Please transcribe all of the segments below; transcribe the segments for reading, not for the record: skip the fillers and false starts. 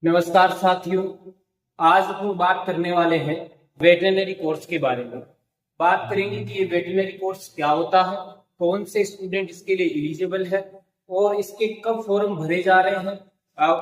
नमस्कार साथियों, आज हम बात करने वाले हैं वेटरनरी कोर्स के बारे में। बात करेंगे कि ये वेटरनरी कोर्स क्या होता है, कौन से स्टूडेंट इसके लिए एलिजिबल है और इसके कब फॉर्म भरे जा रहे हैं,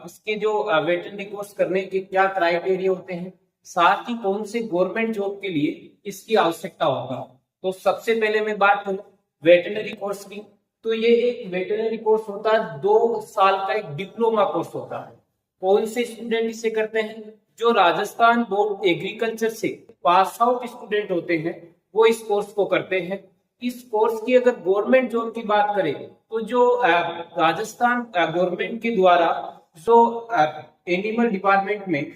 इसके जो वेटरनरी कोर्स करने के क्या क्राइटेरिया होते हैं, साथ ही कौन से गवर्नमेंट जॉब के लिए इसकी आवश्यकता होगी। तो सबसे पहले मैं बात करूं वेटरनरी कोर्स की, तो ये एक वेटरनरी कोर्स होता है, 2 साल का एक डिप्लोमा कोर्स होता है। कौन से स्टूडेंट इसे करते हैं? जो राजस्थान बोर्ड एग्रीकल्चर से पास आउट स्टूडेंट होते हैं वो इस कोर्स को करते हैं। इस कोर्स की अगर गवर्नमेंट जॉब की बात करें तो जो राजस्थान गवर्नमेंट के द्वारा जो एनिमल डिपार्टमेंट में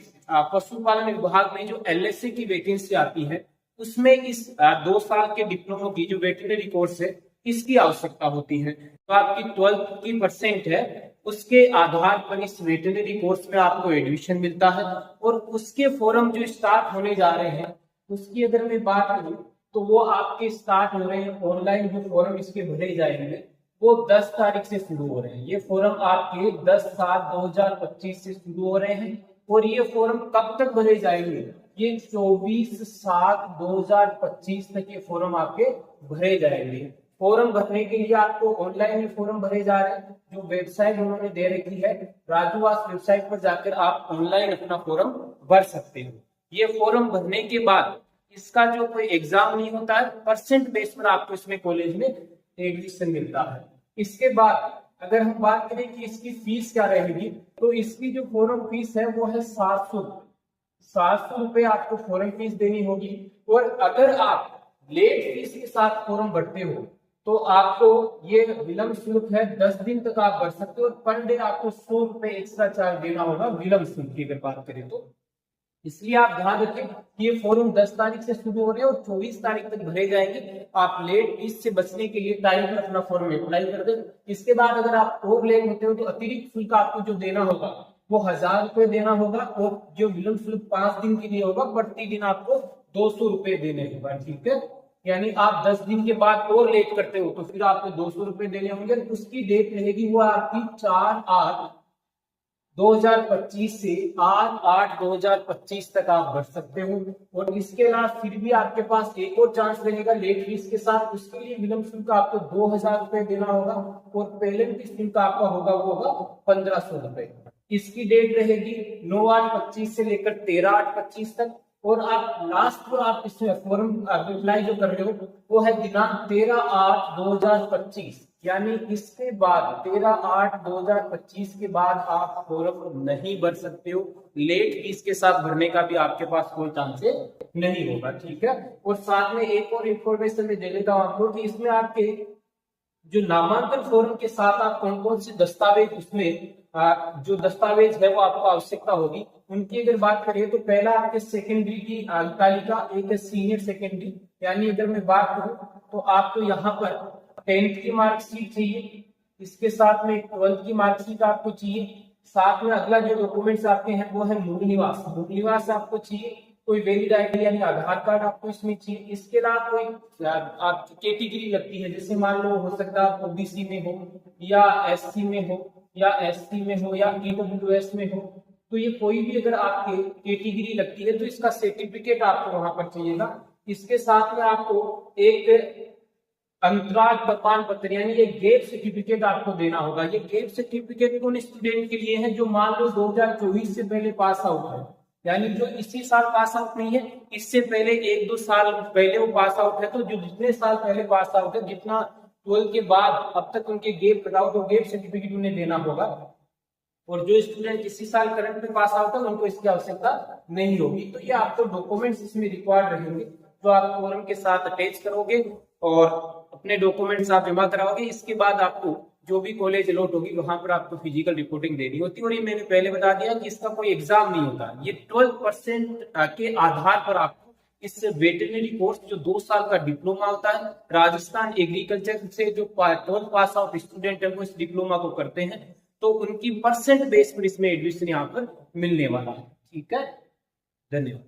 पशुपालन विभाग में जो एलएसए की वैकेंसी आती है उसमें इस 2 साल के डिप्लोमा की जो वेटरनरी कोर्स है इसकी आवश्यकता होती है। तो आपकी 12th की परसेंट है, उसके आधार पर इस वेटरनरी कोर्स में आपको एडमिशन मिलता है और उसके फॉर्म जो स्टार्ट होने जा रहे हैं उसकी अगर मैं बात करूं तो वो आपके स्टार्ट हो रहे हैं। ऑनलाइन जो फॉर्म इसके भरे जाएंगे वो 10 तारीख से शुरू हो रहे हैं। ये फॉर्म आपके 10/7/2025 से शुरू हो रहे हैं और ये फॉर्म कब तक भरे जाएंगे? ये 24/7/2025 तक ये फॉर्म आपके भरे जाएंगे। फॉर्म भरने के लिए आपको ऑनलाइन ही फॉर्म भरे जा रहे हैं। जो वेबसाइट उन्होंने दे रखी है राजूवास वेबसाइट पर जाकर आप ऑनलाइन अपना फॉर्म भर सकते हो। ये फॉर्म भरने के बाद इसका जो कोई एग्जाम नहीं होता है, परसेंट बेस पर आपको इसमें कॉलेज में एडमिशन मिलता है। इसके बाद अगर हम बात करें कि इसकी फीस क्या रहेगी तो इसकी जो फॉर्म फीस है वो है 700 रुपए आपको फॉर्म फीस देनी होगी। और अगर आप लेट फीस के साथ फॉर्म भरते हो तो आपको ये विलम्ब शुल्क है, 10 दिन तक आप भर सकते हो और पर डे आपको 100 रुपए एक्स्ट्रा चार्ज देना होगा विलम्ब शुल्क की अगर बात करें तो। इसलिए आप ध्यान रखें कि ये फॉर्म 10 तारीख से शुरू हो रहे हैं और 24 तारीख तक भरे जाएंगे। आप लेट फीस से बचने के लिए टाइम पर अपना फॉर्म अप्लाई कर दें। इसके बाद अगर आप और लेट होते हो तो अतिरिक्त शुल्क आपको जो देना होगा वो 1000 रुपए देना होगा और जो विलम्ब शुल्क 5 दिन के लिए होगा प्रति दिन आपको 200 रुपए देने होगा। ठीक है, यानी आप 10 दिन के बाद और लेट करते हो तो फिर आपको 200 रुपए देने होंगे। उसकी डेट रहेगी वो आपकी 4/8/2025 से 8/8/2025 तक आप भर सकते हो। और इसके अलावा फिर भी आपके पास एक और चांस रहेगा लेट फीस के साथ। उसके लिए विलम्ब शुल्क आपको 2000 रुपए देना होगा और पेनल्टी शुल्क आपका होगा वो होगा 1500 रुपए। इसकी डेट रहेगी 9/8/25 से लेकर 13/8/25 तक। और आप लास्ट को आप इसमें फॉर्म अप्लाई जो कर रहे हो वो है दिनांक 13/8/2025, यानी इसके बाद 13/8/2025 के बाद आप फॉर्म नहीं भर सकते हो। लेट फीस के साथ भरने का भी आपके पास कोई चांस नहीं होगा। ठीक है, और साथ में एक और इंफॉर्मेशन मैं दे देता हूँ आपको कि इसमें आपके जो नामांकन फॉर्म के साथ आप कौन कौन से दस्तावेज उसमें जो दस्तावेज है वो आपको आवश्यकता होगी उनकी अगर बात करें तो पहला आपके सेकेंडरी की तालिका, एक है सीनियर सेकेंडरी। यानी अगर मैं बात करूं तो आपको यहाँ पर 10th की मार्कशीट चाहिए, इसके साथ में 12th की मार्कशीट आपको चाहिए। साथ में अगला जो डॉक्यूमेंट्स आपके हैं वो है मूल निवास आपको चाहिए। कोई वैलिड आईडी यानी आधार कार्ड आपको इसमें चाहिए। इसके अलावा कोई आपकी कैटेगरी लगती है, जैसे मान लो हो सकता है ओबीसी में हो या एससी में हो या एसटी में हो या ईडब्ल्यूएस में हो, तो ये कोई भी अगर आपके कैटेगरी लगती है तो इसका सर्टिफिकेट आपको वहां पर चाहिएगा। इसके साथ में आपको एक अंतराल प्रमाण पत्र यानी एक गैप सर्टिफिकेट आपको देना होगा। ये गैप सर्टिफिकेट उन स्टूडेंट के लिए है जो मान लो 2024 से पहले पास आउट है, यानी जो इसी साल पास आउट नहीं है, इससे पहले 1-2 साल पहले वो पास आउट है। तो जो जितने साल पहले पास आउट है, जितना 12 के बाद अब तक उनके गैप लगाओ तो गैप सर्टिफिकेट उन्हें देना होगा। और जो स्टूडेंट इसी साल करंट में पास आउट है उनको इसकी आवश्यकता नहीं होगी। तो ये आपको डॉक्यूमेंट्स इसमें रिक्वायर्ड रहेंगे जो आप फॉर्म के साथ अटैच करोगे और अपने डॉक्यूमेंट्स आप जमा कराओगे। इसके बाद आपको जो भी कॉलेज अलॉट होगी वहां पर आपको फिजिकल रिपोर्टिंग देनी होती है। और ये मैंने पहले बता दिया कि इसका कोई एग्जाम नहीं होता, ये 12% के आधार पर आपको इस वेटरनरी कोर्स जो 2 साल का डिप्लोमा होता है, राजस्थान एग्रीकल्चर से जो 12th पास आउट स्टूडेंट है वो इस डिप्लोमा को करते हैं, तो उनकी परसेंट बेस पर इसमें एडमिशन यहाँ पर मिलने वाला है। ठीक है, धन्यवाद।